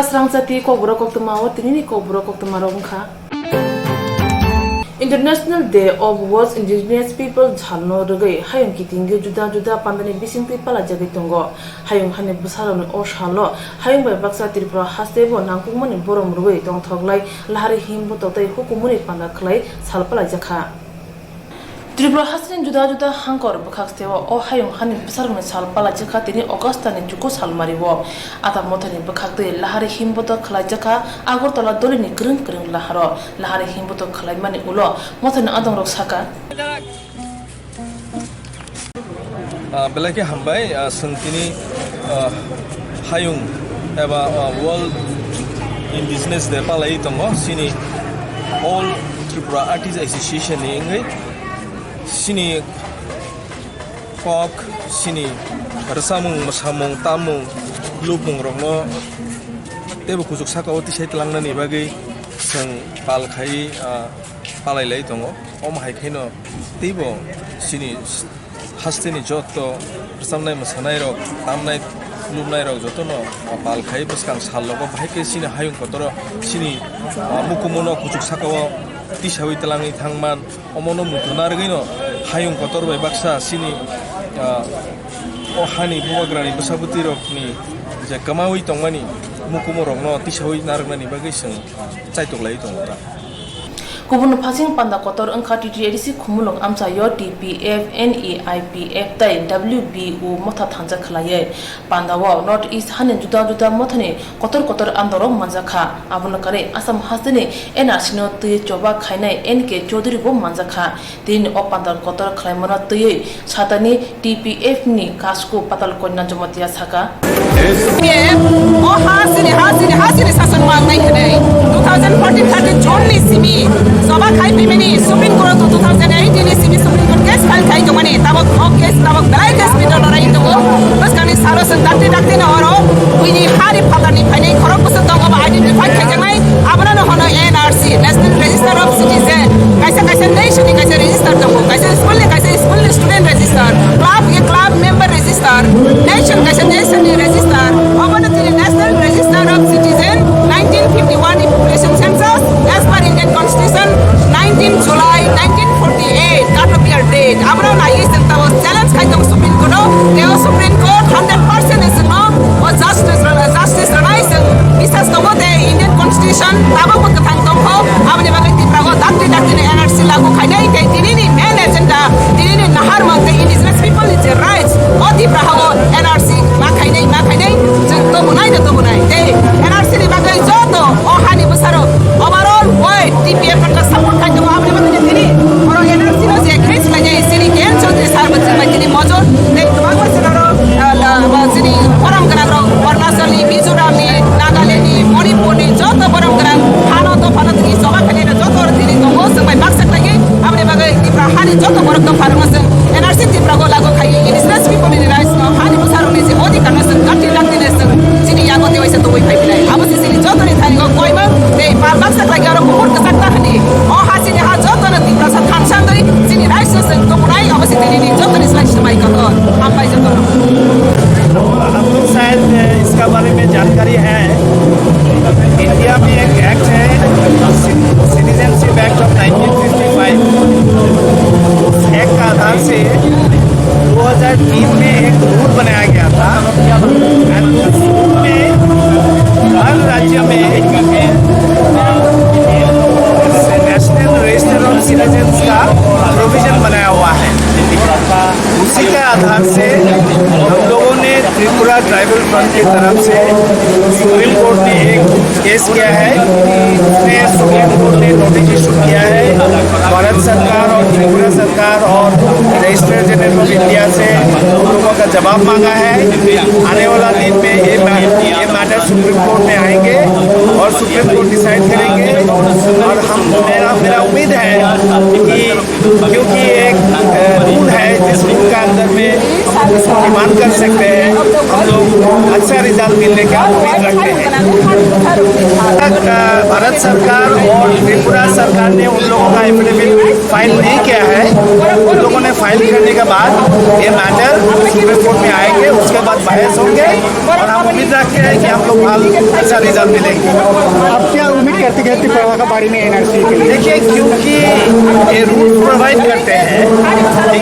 Srangzati Kobra Koktama, Tinini Kobra Koktamarongka. International Day of World's Indigenous People Jalno Rege, Hayung Kitingi Juda Juda Pandani Bising People Jagitungo, Hayung Hane Busaron or Shalo, Hayung by Baksa Tripura Hastebo, Nankuman, Borom Rue, Don't talk like Lahari Himbotote, Hukumuni Panda Clay, Salpala Jaka. Tripura Hastin Juda Juda Hankor Bakakstewa, or Hayung Hane Busaron Salpala Jaka, Tini Augusta and Juko Salmariwo, Atamotani Bakakte, Lahari Himboto Kalajaka, Agortola Dolini Green Laharo, Lahari Himboto Kalaimani Ulo, Motan Adam Rosaka. Belaki Hambai, Santini Hayung, Eva World Indigenous de Palaitongo, Sini All Tripura Artists Association in Sini Kok, Sini Rasamung, Masamung, Tamung, Lupung Romo, Tebu Kuzuk Saka Oti Shetlanani Bagi, Sang Palkai Palai Laitongo, Omahai Kino, Tibo, Sini Hastini Joto, Samnai Masanairo, Tamnai Lumnairo Jotono, Palkai Baskang Salogo, Hake Sini Hayung Kotoro, Sini Mukumuno Kuzuk Sakawa. Tishawi telangi thangman omono mutunargino hayung kotor by baksa sini ohani buwagrani basabuti rokni je kamawi tongmani mukumorongno tishawi nargnani bagisang chaitok lai tongta Kubun passing Panda Kotor and KTTADC Kumulong Amsa Yo DPF, NEIPF, Tai, WBU, Mota Tanza Kalaye, Pandawa, North East Hanin Juda Juda Motani, Kotor Kotor Andoro Manzaka, Abunakare, Asam Hasani, Enasino Tui Joba Kainai, NK Jodribo Manzaka, Din Opanda Kotor Klamana Tui, Satani, DPF Ni, Kasku, Patal Kona Jomatia Saka. Oh, Hasini Sasan Wang 2014-13 John Simi. Soba Kai Pimini, Supreme Court 2018 is Supreme Court case, Kai Jomani, Tabak case, Tabak Balai case, Peter Raito, Bascani Saros and Dactin Oro, we need Harry Patani, Pani, Corpus of Identified Kajamai, Abrano Hono NRC, National Register of Citizens, Kaisa Nation, Kaisa Register, Kaisa School Student Register, Club Member Register, Nation Register, Omanatiri National Register of Citizens, 1951 Population Census, as per Indian Constitution, 19 July 1948, Cartopier date. Abra Nai is the challenge Kaitong Supreme Court, the Supreme Court 100% is no or justice realization. This has to go the Indian Constitution, Tabaku Tanko, Abnevati Prago, Dati NRC Lago Kainai, Tinini, main agenda, Tinini Naharma, the indigenous people, it's a rights, Oti Prago, NRC, Makainai, Tomunai, NRC Bagai Zoto, or Hani Busaro, overall, why TPF and the support kind of Abnevati, or NRC was a case like a city cancer, this Harvard, like any module, they Wazini, Paramgaro, Varnasali, Mizurami, Nagaleni, Moripuni, Jota Paramgram, Hano, Panati, Sovakani, Jotor, Dini, my Maxaki, Abnebaga, Hani, Jota Borok, Farmas, and our city Prago Lago Kai, it is less people in the rice of Hani Musaron is the Odi Kanasan, Latiness, City Yago, the way to the way pipeline. I was in Jotor in Tango Koima, they Maxaki, Sakani, or Hasini Hajotan, the Prasa Kansandri, City Rices and Tomunai, I was in Jotor is like to my God, I'm by Jotor. हम लोग शायद इसका बारे में जानकारी है India में एक एक्ट है सिटीजनशिप एक्ट ऑफ 1955 उस एक्ट का आधार से 2003 में एक रूल बनाया गया था उस रूल में हर राज्य में नेशनल रजिस्टर ऑफ सिटीजन्स का प्रोविजन बनाया हुआ है उसी के आधार से हम लोगों ने त्रिपुरा ट्राइबल फ्रंट की तरफ से सुप्रीम कोर्ट ने एक केस किया है उसमें सुप्रीम कोर्ट ने नोटिस इशू किया है भारत सरकार और त्रिपुरा सरकार और रजिस्ट्रार जनरल ऑफ इंडिया से उन लोगों का जवाब मांगा है आने वाला दिन में ये मैटर सुप्रीम कोर्ट में आएंगे और सुप्रीम कोर्ट डिसाइड करेंगे और मेरा उम्मीद है कि क्योंकि एक रूल है जिस रूल का अंदर में हम उसको डिमांड कर सकते हैं हम लोग अच्छा रिजल्ट मिलने का उम्मीद रखते हैं भारत सरकार और त्रिपुरा सरकार ने उन लोगों का एफिडेविट फाइल नहीं किया है उन लोगों ने फाइल करने के बाद ये मैटर सुप्रीम कोर्ट में आएंगे, उसके बाद बहस होंगे और हम उम्मीद रखते हैं कि हम लोग अच्छा रिजल्ट मिलेंगे। आप क्या उम्मीद करते हैं त्रिपुरा के बारे में एनआरसी के लिए? देखिए, क्योंकि ये रूल प्रोवाइड करते हैं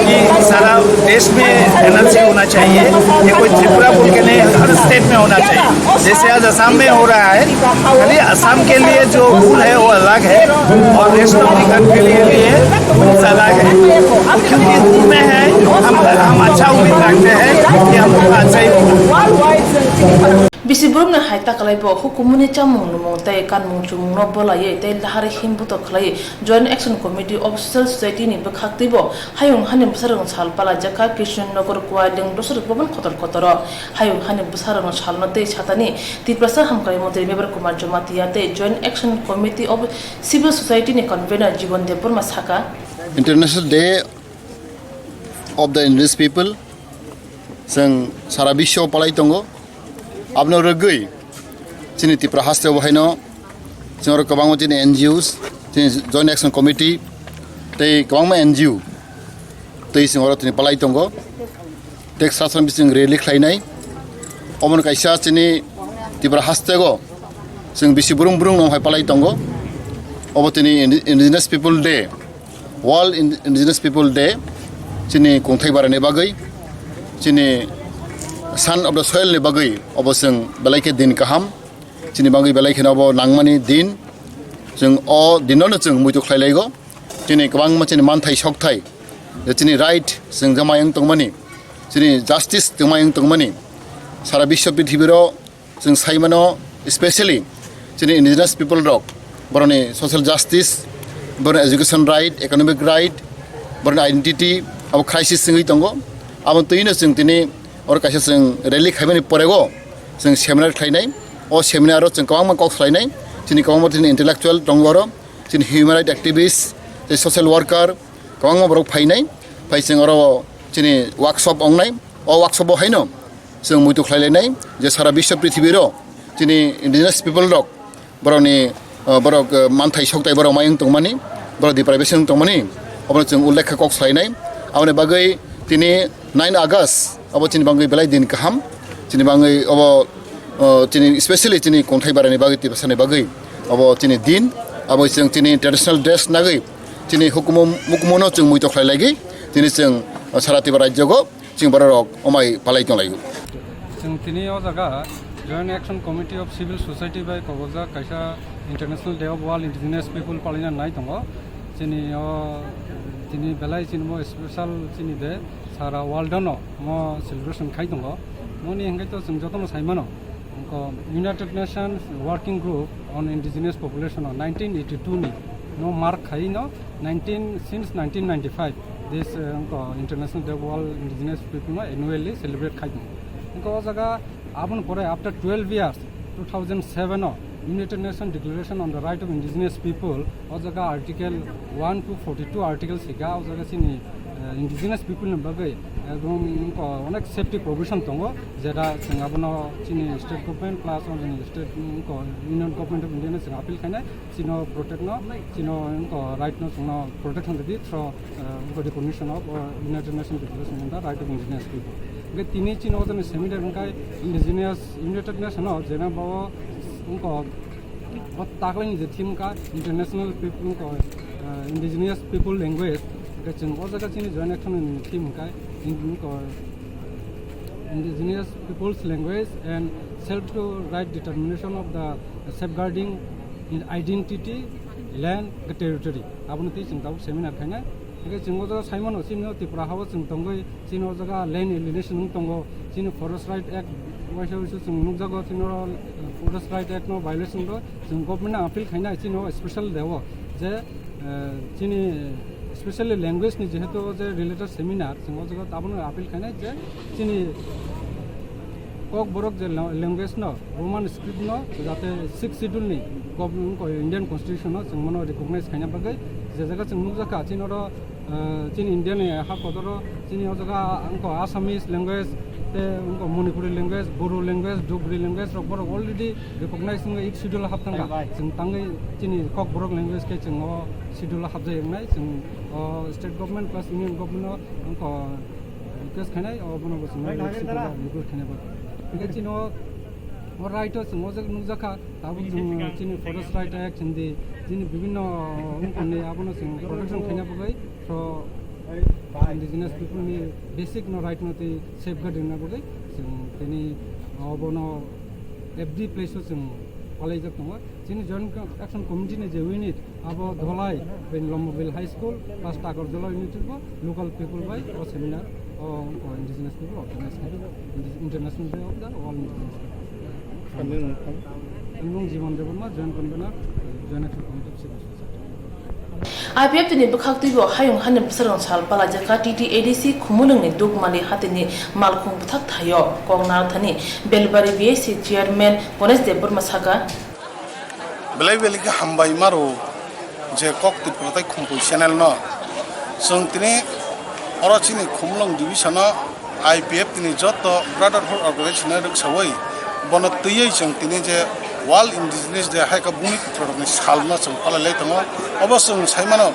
कि सारा देश में एनआरसी होना चाहिए, ये कोई त्रिपुरा बोल के नहीं, हर स्टेट में होना चाहिए। जैसे आज असम में हो रहा है, खाली असम के लिए जो रूल है वो अलग है और रेस्ट ऑफ द कंट्री के लिए रूल्स अलग है। क्योंकि रूल में है, हम अच्छा उम्मीद रखते हैं कि हम लोग अच्छा ही Bisiburum na hai takalai bo hukumuni chamung lumong tai kan mung chumung no bola ye tai lahari himbu to khlai Joint Action Committee of Civil Society ni bekhakti bo hayung hanim busarang chal pala jaka Kishan Nogor kwa deng dosur boban khotor khotoro hayung hanim busarang chal no te chatani Tiprasa hamkai motri Mebar Kumar Jomatia te Joint Action Committee of Civil Society ni convener Jibon Depur Masaka International Day of the Indigenous People sang sara bisho palai tongo abno rogui chini Tripura haste bohaino jor kabang chini NGOs chini Joint Action Committee tei kabang NGO tei singoro chini palai tongo tek sasan bising rally khlainai omon kaisa chini Tripura haste go sing bisi burung burung nom hai palai tongo obo chini Indigenous People Day World Indigenous People Day chini kongthai barane bagai chini Son of the Soil ni bagai oboseng balaike din kaham chini bagai balaike na obo nangmani din jeng o dinono jeng muitu khlailaigo chini kwang ma chini manthai sokthai chini right jeng jamayang tongmani chini justice jamayang tongmani sara bisho prithibiro jeng saimano especially chini indigenous people rok boroni social justice boroni education right economic right boroni identity abo crisis singui tongo abo tuino jeng tini और कैसे जों rally खाइबानि परेगो जों seminar खाइनाय ओ सेमिनारो जों गोबां कक्स खाइनाय जोंनि गोबां जोंनि intellectual दंगरो जोंनि human right activist social worker गोबां बरक फाइनाय फाइ जों आरो जोंनि वर्कशॉप अंनाय ओ वर्कशॉप हायनो जों मुइतु खाइलायनाय जे सारा विश्व पृथ्वीरो जोंनि इंडिजिनास पिपल रक बरनि बरक मानथाय सकथाय बर मायं तंमानि बर डिप्राइभेशन तंमानि अब जों उल्लेख कक्स खाइनाय आउने बागै तिनि 9 आगस्ट अब चिनि बांगै बेलाय दिन kaham चिनि बांगै अब चिनि स्पेशली चिनि कोंथाय बारानि बागै तिबासानि बागै अब चिनि दिन अब जों चिनि ट्रेडिशनल ड्रेस नागै चिनि हुकुमनो जों मुइतो खलायलागै चिनि जों सारा तिबा राज्यगो जों बारक अमाय पालाय तंलायगो जों तिनि अ जागा Joint Action Committee of Civil Society by Koboja kaisa International Day of All Indigenous People palina nai tongo चिनि चिनि बेलाय चिनि मो स्पेशल चिनि दे सारा वर्ल्ड नो मो सेलिब्रेशन खाइ दंगो मोनि हंगै तो जों जतन साइमानो को United Nations working group on indigenous population 1982 नि नो मार्क खाइ नो 19 since 1995 दिस को international day of all indigenous people नो एनुअली सेलिब्रेट खाइ दंगो इनको जगह आपन परे आफ्टर 12 इयर्स 2007 नो United Nations Declaration on the Right of Indigenous People और जगह आर्टिकल 1 to 42 आर्टिकल सिगा और जगह चिनी indigenous people ने बगे एकदम इनको अनेक सेफ्टी प्रोविजन तंगो जेरा सिंगाबनो चिनी स्टेट गवर्नमेंट प्लस और चिनी स्टेट इनको यूनियन गवर्नमेंट ऑफ इंडिया ने सिंगा अपील खाने चिनो प्रोटेक्ट नो चिनो इनको राइट नो चिनो प्रोटेक्शन दे थ्रो इनको recognition of United Nations declaration on the right of indigenous people के तीन चिनो जन सेमिनार उनका इंडिजिनियस यूनाइटेड नेशन हो जेना बावो उनको बहुत ताकलाइन जे थीम का इंटरनेशनल पीपल को इंडिजिनियस पीपल लैंग्वेज के जों ओ जगह चिनि जॉइंट एक्शन थीम का इनको indigenous peoples language and self to right determination of the safeguarding in identity land territory आपन ती जों दाउ सेमिनार खायना के जों ओ जगह साइमन चिनो त्रिपुरा हाव जों तंगै चिनो जगह लैंड एलिनेशन तंगो चिनो फरेस्ट राइट एक्ट वाइसो जों नुजागो चिनो फरेस्ट राइट एक्ट नो वायलेशन दो जों गवर्नमेंट अपील खायना चिनो स्पेशल देवो जे चिनि स्पेशली लैंग्वेज नि जेहेतु जे रिलेटेड सेमिनार जों जगह ताबन अपील खायना जे चिनि कक बरक जे लैंग्वेज नो रोमान स्क्रिप्ट नो जाते 6 शेड्यूल नि गवर्नमेंट को इंडियन कॉन्स्टिट्यूशन नो जों मनो रिकॉग्नाइज खायना बागै जे जगह जों नुजाका चिनो चिनि इंडियन हा कोदरो चिनि जगह अंको आसामीज लैंग्वेज ते उनको मणिपुरी लैंग्वेज बोरो लैंग्वेज डोगरी लैंग्वेज रक बरक अलरेडी रिकॉग्नाइज जों 8 शेड्यूल हाबतांगा जों तांगै चिनि कक बरक लैंग्वेज के जों शेड्यूल हाबजायनाय जों state government plus union government उनको रिक्वेस्ट खानाय बनो जों लिगुर खानाय बे चिनो और राइट जों नुजाखा दाबो जों चिनि फरेस्ट राइट एक्ट हिंदी चिनि विभिन्न उनकोनि आबनो जों प्रोटेक्शन खानाय बगै indigenous people ni basic no right no te safeguard na bogai जों तेनी अबनो FD places जों palai jak tong chini joint action committee ne je unit abo dholai ben lomobile high school plus takor jolo unit ko local people by or seminar or indigenous people organize international day of the all indigenous people जीवन देवमा joint convener joint action committee of civil society IPF ni bukhak tibo hayung hanem sarong sal pala jaka TTADC khumulung ni duk mali hatini malkhung buthak thayo kongnar thani belbari BAC chairman Ganesh Debur masaka belai beli ke hambai maro je kok ti protai khumpu channel no song tini ora chini khumlong division no IPF tini joto brotherhood organization ruk sawai bono tuyei song tini je World Indigenous Day hai ka buni product ni sal na song pala lai tango obosong saimano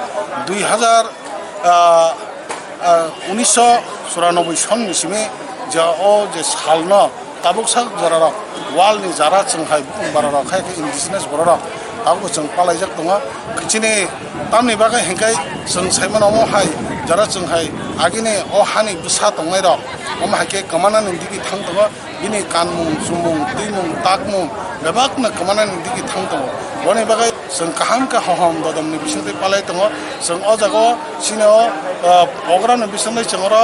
1994 सन निसिमे जा ओ जे साल न Tabuk सा जरा वाल नि जरा जों हाय बारा राखाय इंडिजिनस बरा ताबुक जों पालाय जाक दङ किचिने तामनि बागै हेंखाय जों साइमन अमो हाय जरा जों हाय आगिने ओ हानि बुसा दंनाय र अम हाके कमाना नंदिगि थां दङ बिनि कानमुं जुमुं दैमुं ताकमुं बेबाकना कमाना नंदिगि थां दङ बने बागै जों काहाम का हहम ददमनि बिसंदै पालाय दङ जों अ जागो सिनो प्रोग्राम बिसंदै जोंर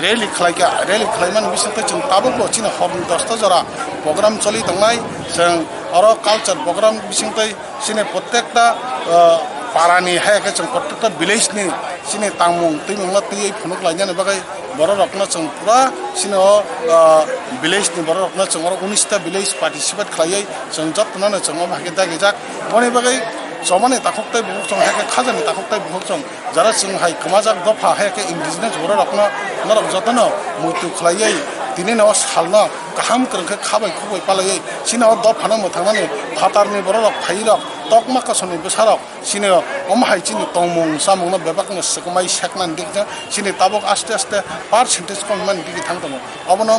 रैली खालायमान बिसंदै जों ताबुक चिनो हरम 10 जरा प्रोग्राम चलि दंनाय जों अरो कल्चर प्रोग्राम बिसंदै सिने प्रत्येकटा पारानि हायके जों प्रत्येकटा विलेजनि सिने तांमुं तैमुंला तै फनुक लायनानै बागै बर रखना जों पुरा सिनो विलेजनि बर रखना जों 19 टा विलेज पार्टिसिपेट खालायै जों जतनानै जों माके दागे जाक बने बागै जमाने ताखकताय बुक जों हायके खाजानि ताखकताय बुक जों जरा जों हाय कमाजाक दफा हायके इंडिजिनस बर रखना नरक जतन मुतु खालायै दिनै न सालना गाहाम करंखै खाबाय खुबै पालायै सिनो दफाना मथांनानै फातारनि बर रख फाइरक तकमा कसनि बेसारक सिनो अमहाय चिनि तंमुं सामुंना बेबाकनो सकमाय सेकनान दिगजा सिनि ताबक आस्ते आस्ते परसेंटेज कममान दिगि थांदों अबनो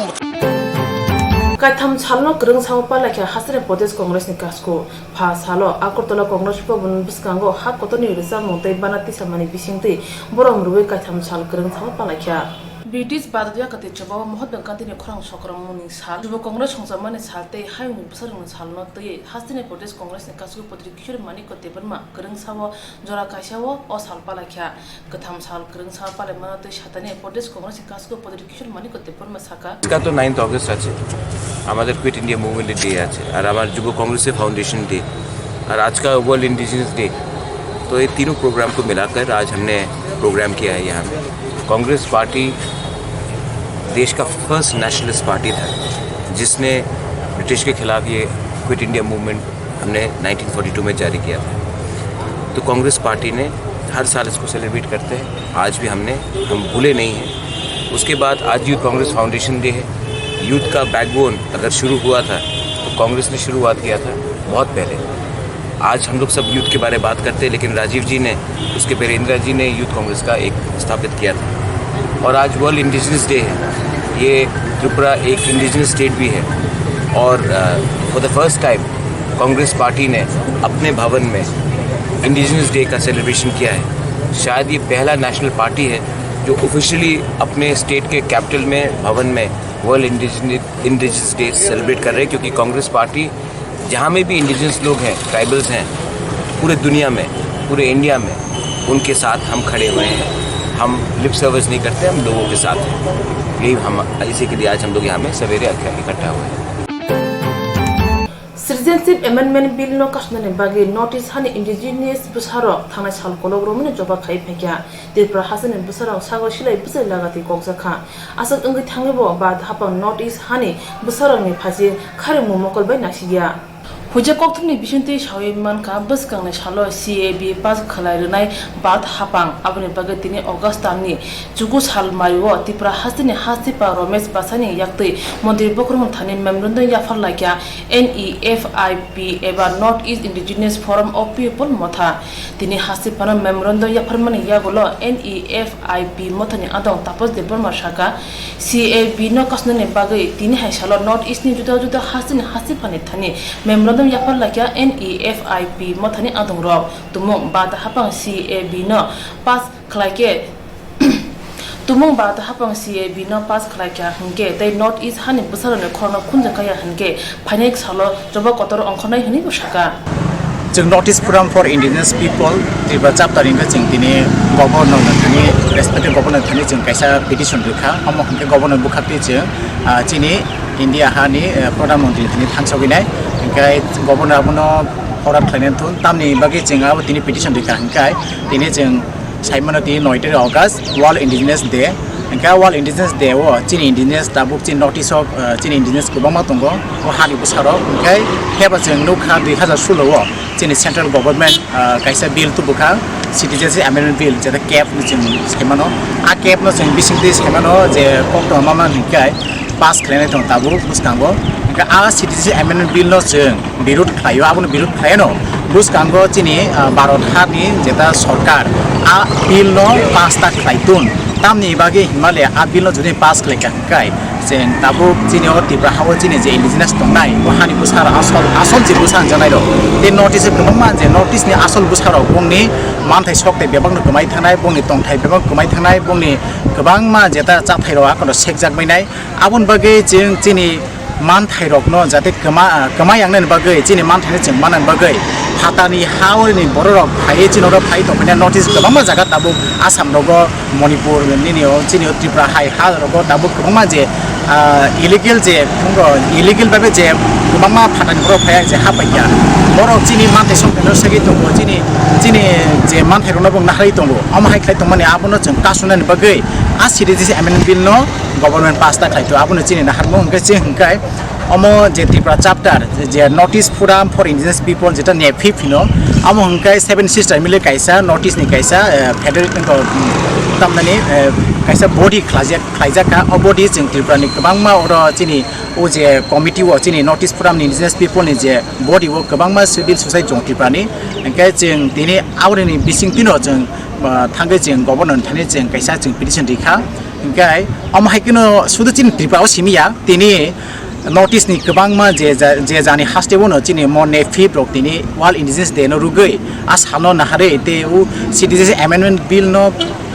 Kaitham salno krung sang palakha hasre Pradesh Congress ni kasko pha salo Agartala Congress Bhavan biskango ha kotoni risa montai banati samani bisingte borom ruwe kaitham sal krung sang palakha British Badya kate chabaw mohot kanti ne khorang sokram muni sal Jubo Congress songsamane salte hayung busarung salno te hasine Pradesh Congress ni kasko potri kishore mani ko tebarma krung sawo jora kaisawo o sal palakha kaitham sal krung sal pale manate shatane Pradesh Congress ni kasko potri kishore mani ko tebarma saka का तो 9 अगस्त আছে আমাদের quit India মুভমেন্টের day আছে আর আমার যুব Congress foundation day और आज का वर्ल्ड इंडिजिनस डे तो ये तीनों प्रोग्राम को मिलाकर आज हमने प्रोग्राम किया है यहाँ कांग्रेस पार्टी देश का फर्स्ट नेशनलिस्ट पार्टी था जिसने ब्रिटिश के खिलाफ ये क्विट इंडिया मूवमेंट हमने 1942 में जारी किया था तो कांग्रेस पार्टी ने हर साल इसको सेलिब्रेट करते हैं आज भी हम भूले नहीं हैं उसके बाद आज यूथ कांग्रेस फाउंडेशन डे है यूथ का बैकबोन अगर शुरू हुआ था तो कांग्रेस ने शुरुआत किया था बहुत पहले आज हम लोग सब यूथ के बारे में बात करते हैं लेकिन राजीव जी ने उसके पहले इंदिरा जी ने यूथ कांग्रेस का एक स्थापित किया था और आज वर्ल्ड इंडिजिनस डे है ये त्रिपुरा एक इंडिजिनस स्टेट भी है और for the first time Congress party ने अपने भवन में इंडिजिनस डे का सेलिब्रेशन किया है शायद ये पहला नेशनल पार्टी है जो ऑफिशियली अपने स्टेट के कैपिटल में भवन में वर्ल्ड इंडिजिनस डे सेलिब्रेट कर रहे हैं क्योंकि कांग्रेस पार्टी जहाँ में भी इंडिजिनस लोग हैं ट्राइबल्स हैं पूरे दुनिया में पूरे इंडिया में उनके साथ हम खड़े हुए हैं हम लिप सर्विस नहीं करते हम लोगों के साथ हैं यही हम इसी के लिए आज हम लोग यहाँ में सवेरे इकट्ठा हुए हैं Citizenship Amendment Bill no kashnane bagi notice hani indigenous busaro thana sal kologromne joba khai phekya Tripura hasane busaro sago silai busai lagati kokjaka asal ungi thangebo ba hapa notice hani busaro ni phaji khare mumokol bai nasiya Huja Kokthumni Bishinti Shawiman Kabus Kang Shalo CAB Pas Kalarinai Bat Hapang Abni Bagatini Augustani Jugus Halmayo Tipra Hasini Hasipa Romes Basani Yakti Mondir Bokrum Thani Memrunda Yafalaka NEFIP Eba North East Indigenous Forum of People Motha Tini Hasipana Memrunda Yaparmani Yagolo NEFIP Motani Adong Tapos de Burma Shaka CAB no Kasnani Bagai Tini Hashalo North East Ni Juda Hasin Hasipani Thani Memrunda Yapal like NEFIP Motani Adong Rob Tumong Bata Hapang CAB no Pas Klake Tumong Bata Hapang CAB no Pas Klake Hange they North East Hani Busar and Corner Kunjakaya Hange Panek Salo Joba Kotor on Kona Hanibushaka जों north east forum फर इंडिजिनियास पिपल एबा चाप्टारनिफ्राय जों दिनै गभर्नरनो थानि respected governor थानि जों कायसा petition रेखा हमो हमके governor बुखाति जों दिनै India हानि प्रधानमन्त्री थानि थांसगिनाय ओंखाय गभर्नर आबनो फराम खालायनानै थुन तामनि बागै जों आबो दिनै पिटिशन रेखा ओंखाय दिनै जों साइमनो दिनै 9 अगस्त वर्ल्ड इंडिजिनियास डे ओंखाय वर्ल्ड इंडिजिनियास डे ओ दिनै इंडिजिनियास दाबुक दिनै नर्थ इस्ट अफ दिनै इंडिजिनियास गोबां दङ ओ हारि बुसाराव ओंखाय हेबा जों नौखा 2016 आव जोंनि सेन्ट्रेल गभर्नमेन्ट कायसा बिल तुबुखा सिटिजेनशिप एमेन्डमेन्ट बिल जेता केप जों साइमानो आ केप न जों बिसिंदि साइमानो जे कक्ट मामा निकाय पास खालायनाय दं दाबु बुसकांगो ओंखाय आ सिटिजेनशिप एमेन्डमेन्ट बिल न जों बिरोध खालायो आबनो बिरोध खालायनो बुसकांगो दिनै भारत हारिनि जेता सरकार आ बिल न पास ता खालायतुन तामनि बागै हिमालय आ बिल न जुदि पास खालायखांखाय जों दाबु दिनै तिब्रा हाव दिनै जे इंडिजिनियास दंनाय ओ हानि बुसार आसल जे बुसान जानाय दं बे नर्थ इस्ट गोबां मान जे नर्थ इस्टनि आसल बुसाराव बुंनि मानथाय सकते बेबांनो गोमाय थानाय बुंनि तंथाय बेबां गोमाय थानाय बुंनि गोबां मा जेता जाथाय रहा खनो सेक जागबायनाय आबुन बागै जों दिनै मानथाय रकनो जाते गोमायांनो बागै दिनै मानथायनो जों मानन बागै हातानि हावनि बर रक फायै जिनर फायै दंफायना नर्थ इस्ट गोबां मा जागा दाबु आसाम रग मणिपुर निनियो दिनै त्रिपुरा हाय हा रग दाबु गोबां मा जे इलिगेल जे इलिगेल बाबे जे गोबां मा फाटानि बर फाया जे हाबाया बर दिनै मानथाय संखनो सगै दङ दिनै जे मानथाय रनो बुंना हाय दङ अमाहाय खाय दङ माने आबनो जों कासुनानि बागै आ सिटिजेनशिप एमेन्डमेन्ट बिल न गभर्नमेन्ट पास ता खायतो आबनो दिनै ना हारमो ओंखाय अमो जे त्रिपुरा चैप्टर जे नर्थ इस्ट फोराम फर इंडिजिनियास पिपल जेटा नेफि फिनो अमो हंकाय 7 सिस्टर मिले कायसा नर्थ इस्ट नि कायसा फेडरेल तामनानि कायसा बॉडी खालायजाका अ बॉडी जों त्रिपुरानि गोबां मा अर दिनै ओ जे कमिटि व दिनै नर्थ इस्ट फोराम इंडिजिनियास पिपल नि जे बॉडी व गोबां मा सिविल सोसाइटी जों त्रिपुरानि ओंखाय जों दिनै आवरिनि बिसिंतिनो जों थांगै जों गभर्नर थानि जों कायसा जों पिटिशन रेखा ओंखाय अमहायकनो सुदु चिन त्रिपुराव सिमिया दिनै नर्थ इस्ट नि गोबां मा जे जानि हास्टेबनो दिनै मने फिफ्थ रक दिनै वर्ल्ड इंडिजिनियास डे न रुगै आ सानो नाहारे ते उ सिटिजेनशिप एमेन्डमेन्ट बिल न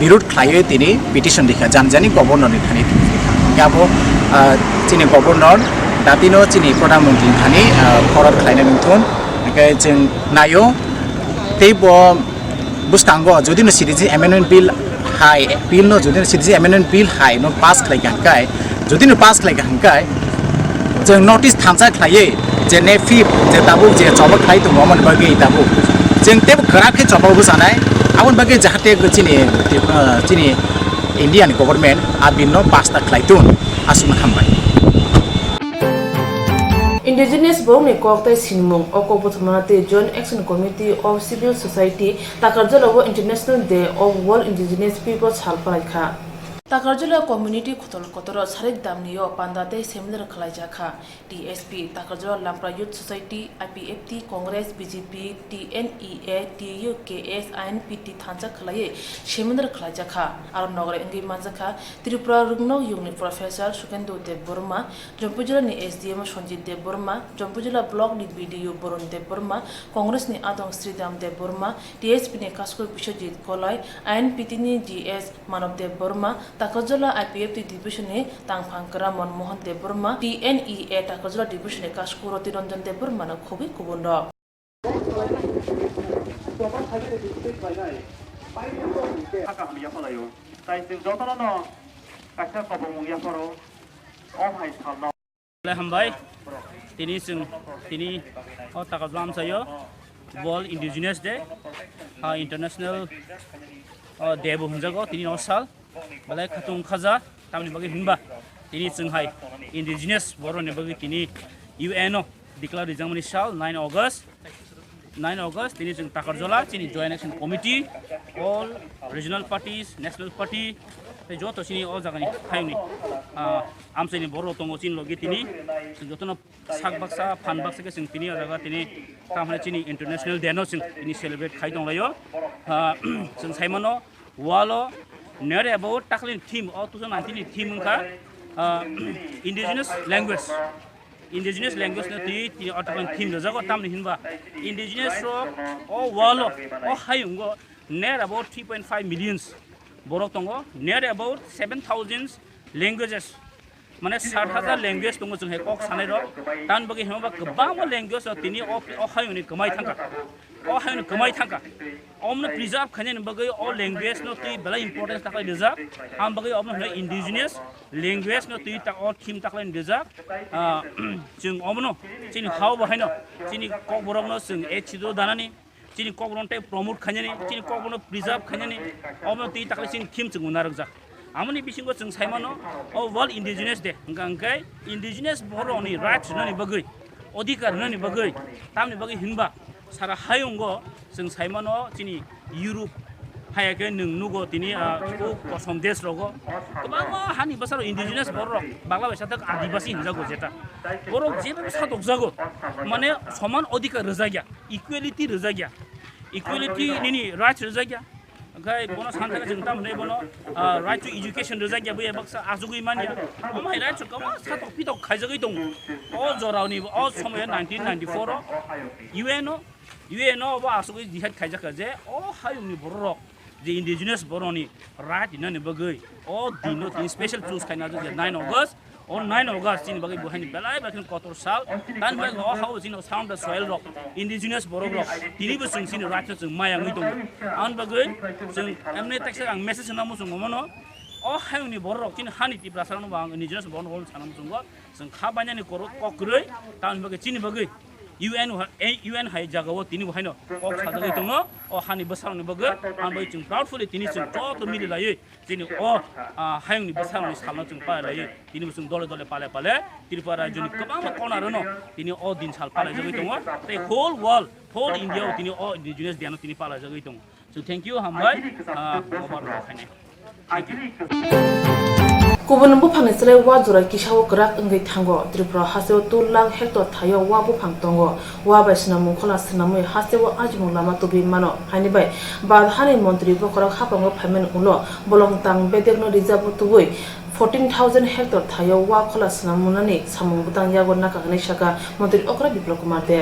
बिरोध खालायो दिनै पिटिशन रेखा जानजानि गभर्नर नि थानि गाबो दिनै गभर्नर दातिनो दिनै प्रधानमन्त्री थानि फरत खालायनाय नथुन ओंखाय जों नायो तेबो बुस्तांगो जुदिनो सिटिजेनशिप एमेन्डमेन्ट बिल हाय बिल न जुदिनो सिटिजेनशिप एमेन्डमेन्ट बिल हाय न पास खालायखांखाय जुदिनो पास खालायखांखाय जों नर्थ इस्ट थांसा खालायो जे नेफि जे दाबु जे जब खालाय दङ मन बागै दाबु जों तेब खराखै जबाबो जानाय आबन बागै जाहाथे दिनै इन्डियानि गभर्नमेन्ट आ बिल न पास ता खालायतुन आसुन खामबाय Indigenous Bong Koktai Sinmung Okobutamate Joint Action Committee of Civil Society Takarjalo International Day of World Indigenous People Salparaka Takarjala Community Kotoro Sarik Damnio Pandate Seminar Kalajaka DSP Takarjala Lampra Youth Society IPFT Congress BJP TNEA TUKS INPT Tanza Kalaye Seminar Kalajaka Aranogre Engi Manzaka Tripura Rugno Uni Professor Shukendo de Burma Jompujula ni SDM Shonji de Burma Jompujula Blog ni BDU Boron de Burma Congress ni Adong Sridam de Burma DSP ni Kasko Bishojit Kolai INPT ni GS Manob de Burma Takarjala IPFT Division e Tangpangkara Monmohan de Burma TNEA Takarjala Division e Kashkuro Tiranjan de Burma na Khobi Kubundo Hambai tini Takarjala sayo World Indigenous Day International Day bu hunjago tini osal balai khatung khaja tamni bagi hinba tini chunghai indigenous boro ne bagi tini UNO declare rijamani sal 9 August 9 August tini jeng takarjola chini joint action committee all regional parties national party te joto chini o jagani hayni amseni boro tongo chin logi tini jotono sak baksa phan baksa ke sing tini jaga tini tamhane chini international day no sing tini celebrate khai dong layo sing saimano walo nere about taklin theme o 2019 theme ka indigenous language na ti atakan theme da jago tamni hinba indigenous ro o walo o hayungo near about 3.5 millions borok tongo near about 7,000 languages mane 60,000 language tongo jeng he kok sanai ro tan bagi hema gabang language tini o hayuni kamai thangka omna preserve khane bagai o language no ti bela importance takai deja am bagai omna indigenous language no ti ta o theme takai deja jeng omno chini how bahaino chini kok borok no jeng e chido danani chini kok borok tai promote khane ni chini kok borok preserve khane ni omno ti takai chini theme jeng unarak ja amoni bisingo jeng saimano o world indigenous day ngangkai indigenous borok ni rights nani bagai अधिकार ननि बगै तामनि बगै हिनबा सारा हायंगो जों साइमानो चिनि Europe हायाके नों नुगो तिनि कसम देश रगो गोबां हानि बसारो इंडिजिनियस बरक बांला भाषा तक आदिवासी हिनजागो जेता बरक जेबो सादक जागो माने समान अधिकार रजागिया इक्वालिटी रजागिया इक्वालिटी निनि राइट्स रजागिया ओंखाय बनो सानथागा जों तामने बनो राइट टु एजुकेशन रजागिया बे बक्सा आजुगै मानिया ओमाय राइट्स गोबां सादक पिदक खायजगै दं ओ जरावनि ओ समय 1994 UN बा आसुगै दिहाद खायजाखा जे ओ हायुंनि बरक जे इंडिजिनियस बरनि राइट हिननि बगै ओ दिनो तिन स्पेशल चूज खायना जे 9 August on 9 August in bagi buhani belai bakin kotor sal dan bagi oh how in sound the soil rock indigenous borok rock tini bu sing sin right sing mayang itu an bagi sing emne tak sang message namu sing ngono oh how ni borok tin hani ti prasarano bang indigenous borok hol sanam sing sing khabanya ni korok kokroi dan bagi chini bagi UN hai jagawo tini buhaino ok sadagi tongo o hani basarni bagi an bagi chung proudfully tini sing to mili lai chini o hayung ni basarni salno chung pa lai tini sing dole pale Tripura joni kabang kona rono tini o din sal pala jagi tongo the whole world whole India tini o indigenous diano tini pala jagi tongo so thank you hambai over khane thank you Kubun bupang Israel wajura kishawo gerak enggai tanggo Tripura haseo 2 lakh hektar thayo wa bupang tongo wa bai sinamu khola sinamu haseo ajmu lama tobi mano hani bai bad hani montri bokorak hapango phamen ulo bolong tang bedekno reserve tubui 14,000 hektar thayo wa khola sinamu nani samung butang yago nakagani shaka montri okra biplok kumar de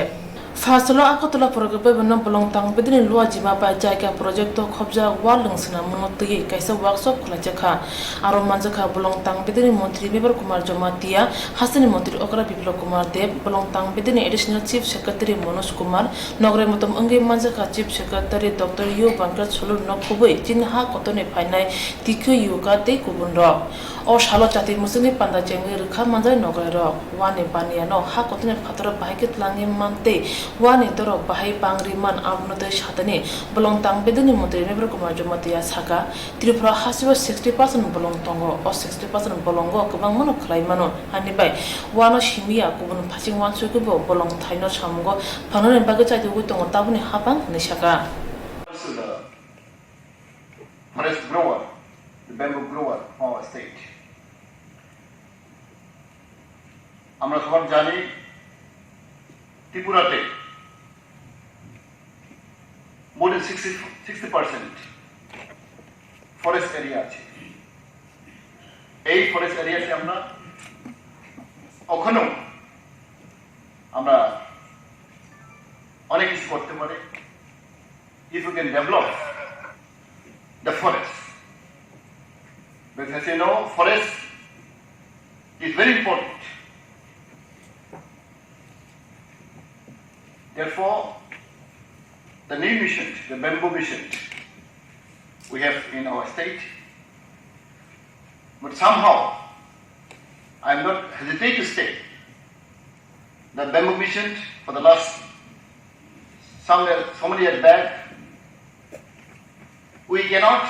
Fasalo akotula program benam pelong tang bedini luar jiba pa jaga project to khobja walung sina monotgi kaisa workshop khula jakha aro manjakha belong tang bedini mantri Bibir Kumar Jamatia Hasani mantri Okra Biplok Kumar Dev belong tang bedini additional chief secretary Manoj Kumar nogre motom angge manjakha chief secretary Dr. Yu Bankar Chulur nokubui jinha kotone phainai tikhu yuka te kubunro o shalo chati musuni panda jengi rikha manjai nogre ro wani bania no ha kotone phatora bahike tlangi mante wani doro bahai pangri man amnode shatani belong tang bedini mantri Bibir Kumar Jamatia saka Tripura hasibo 60% belong tongo o 60% belongo kabang mano khlai mano hani bai wano shimia kubun phasing wan sukubo belong thaino samgo phanone bagai chai dugu tongo tabuni habang ni saka forest grower, the bamboo grower of our state. আমরা সবাই জানি ত্রিপুরাতে more than 60% forest area আছে এই forest এরিয়াতে আমরা ওখানেও আমরা অনেক কিছু করতে পারি if we can develop the forest. Because as you know, forest is very important. Therefore, the new mission, the bamboo mission, we have in our state, but somehow, I am not hesitate to say that bamboo mission for the last so many years back, we cannot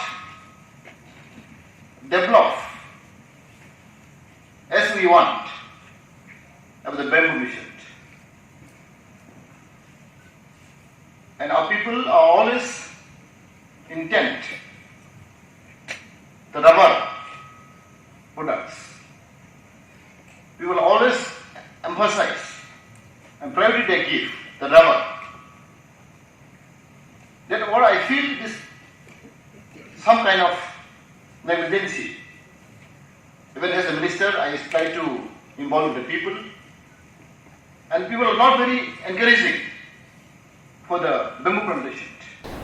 develop as we want of the bamboo mission. products. We will always emphasize and priority they give the rubber. That what I feel is some kind of negligence. Even as a minister, I try to involve the people, and people are not very encouraging for the bamboo plantation.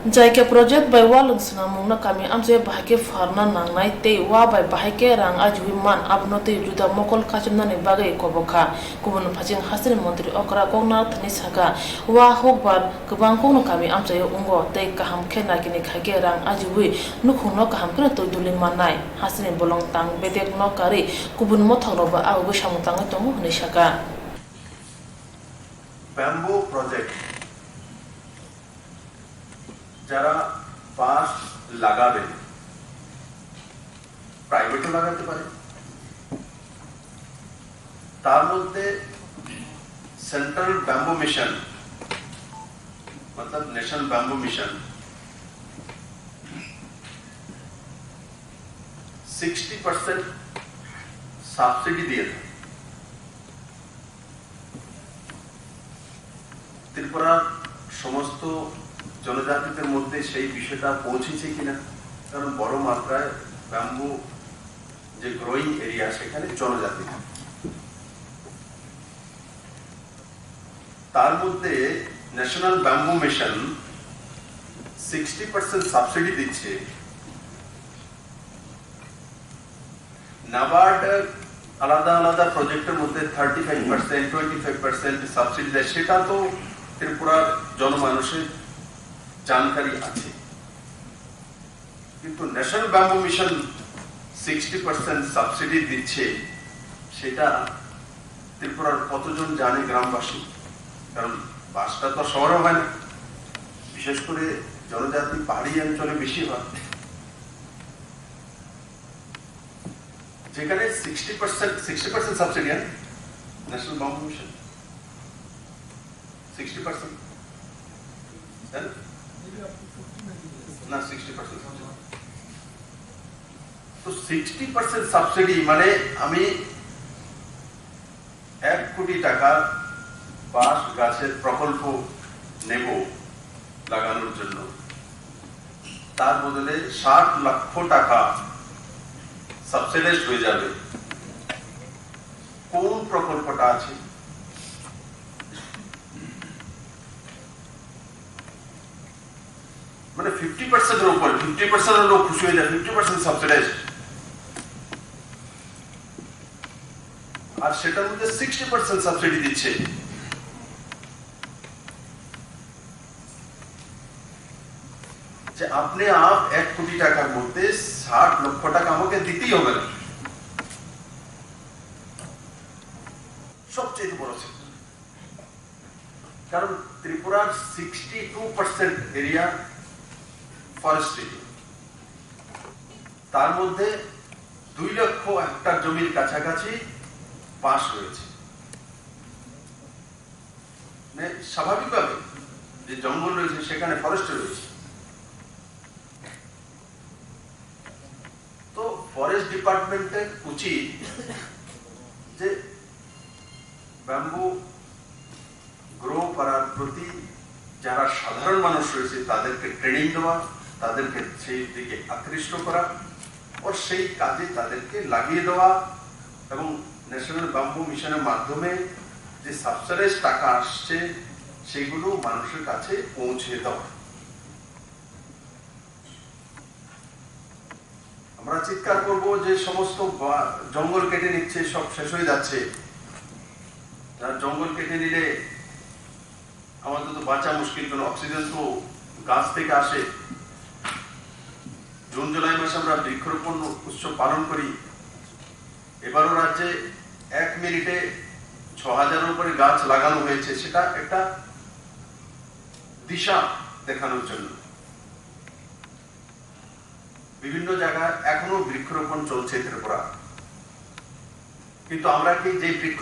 Jaike project by walung sunamung na kami amse bahake farna nangnai te wa by bahake rang ajui man abnote juda mokol kachimna ni bagai koboka kubun phaching hasil mantri okra kongna thani saka wa hokbar kubang kong kami amse ungo te kaham khena kini khage rang ajui nukhuno kaham kre to dulin manai hasil bolong tang bedek no kari kubun mothang roba awu samutang tongu ni saka bamboo project যারা বাঁশ লাগাবে প্রাইভেটও লাগাতে পারে তার মধ্যে central bamboo mission मतलब national bamboo mission 60% subsidy দিয়ে থাকে ত্রিপুরার সমস্ত জনজাতিদের মধ্যে সেই বিষয়টা পৌঁছেছে কিনা কারণ বড় মাত্রায় ব্যাম্বু যে গ্রোয়িং এরিয়া সেখানে জনজাতি তার মধ্যে ন্যাশনাল ব্যাম্বু মিশন 60% সাবসিডি দিচ্ছে নাবার্ড আলাদা আলাদা প্রজেক্টের মধ্যে 35% 25% সাবসিডি দেয় সেটা তো ত্রিপুরার জনমানুষের जानकारी আছে কিন্তু ন্যাশনাল ব্যাম্বু মিশন 60% সাবসিডি দিচ্ছে সেটা ত্রিপুরার কতজন জানে গ্রামবাসী কারণ বাসটা তো শহরে হয় না বিশেষ করে জনজাতি পাহাড়ি অঞ্চলে বেশি হয় যেখানে 60% সাবসিডি ন্যাশনাল ব্যাম্বু মিশন 60% না 60% তো 60% সাবসিডি মানে আমি 1 কোটি টাকা বাঁশ গাছের প্রকল্প নেব লাগানোর জন্য তার বদলে 60 লক্ষ টাকা সাবসিডাইজড হয়ে যাবে কোন প্রকল্পটা আছে মানে 50% এর উপর 50% লোক খুশি হয়ে যায় 50% সাবসিডাইজড আর সেটার মধ্যে 60% সাবসিডি দিচ্ছে যে আপনি আপ 1 কোটি টাকার মধ্যে 60 লক্ষ টাকা আমাকে দিতেই হবে না সবচেয়ে বড় কারণ ত্রিপুরার 62% এরিয়া ফরেস্ট্রি তার মধ্যে 2 লক্ষ হেক্টর জমির কাছাকাছি বাঁশ রয়েছে মানে স্বাভাবিকভাবে যে জঙ্গল রয়েছে সেখানে ফরেস্ট রয়েছে তো ফরেস্ট ডিপার্টমেন্টের উচিত যে ব্যাম্বু গ্রো করার প্রতি যারা সাধারণ মানুষ রয়েছে তাদেরকে ট্রেনিং দেওয়া তাদেরকে সেই দিকে আকৃষ্ট করা ও সেই কাজে তাদেরকে লাগিয়ে দেওয়া এবং ন্যাশনাল ব্যাম্বু মিশনের মাধ্যমে যে সাবসিডাইজ টাকা আসছে সেগুলো মানুষের কাছে পৌঁছে দেওয়া আমরা চিৎকার করব যে সমস্ত জঙ্গল কেটে নিচ্ছে সব শেষ হয়ে যাচ্ছে যারা জঙ্গল কেটে নিলে আমাদের তো বাঁচা মুশকিল কারণ অক্সিজেন তো গাছ থেকে আসে জুন জুলাই মাসে আমরা বৃক্ষরোপণ উৎসব পালন করি এবারও রাজ্যে 1 মিনিটে 6000 উপরে গাছ লাগানো হয়েছে সেটা একটা দিশা দেখানোর জন্য বিভিন্ন জায়গায় এখনো বৃক্ষরোপণ চলছে ত্রিপুরা কিন্তু আমরা কি যে বৃক্ষ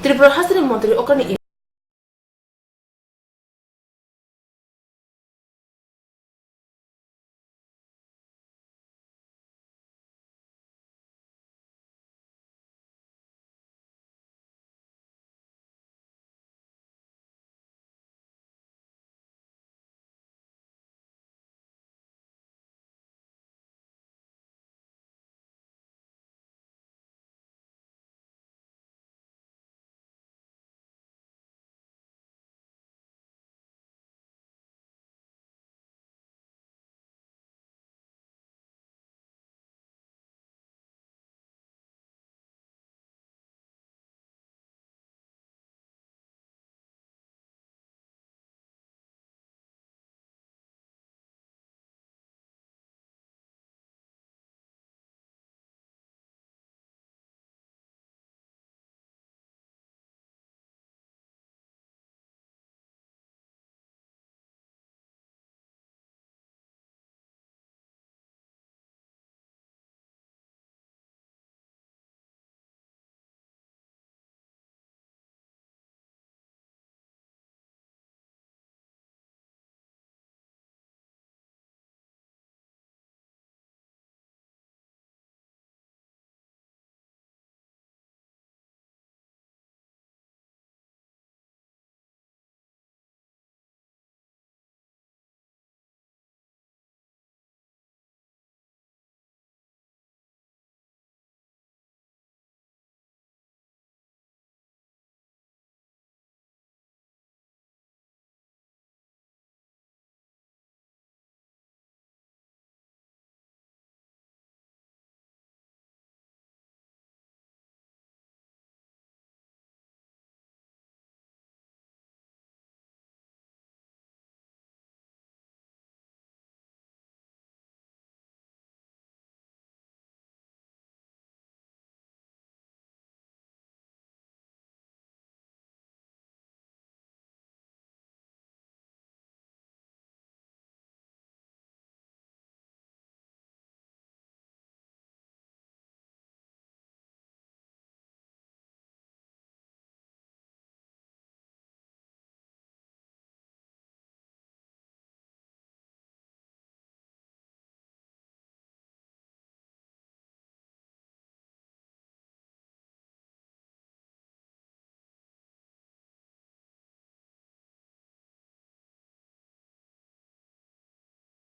ত্রিপুরা হাসিনী মন্ত্রী ওখানে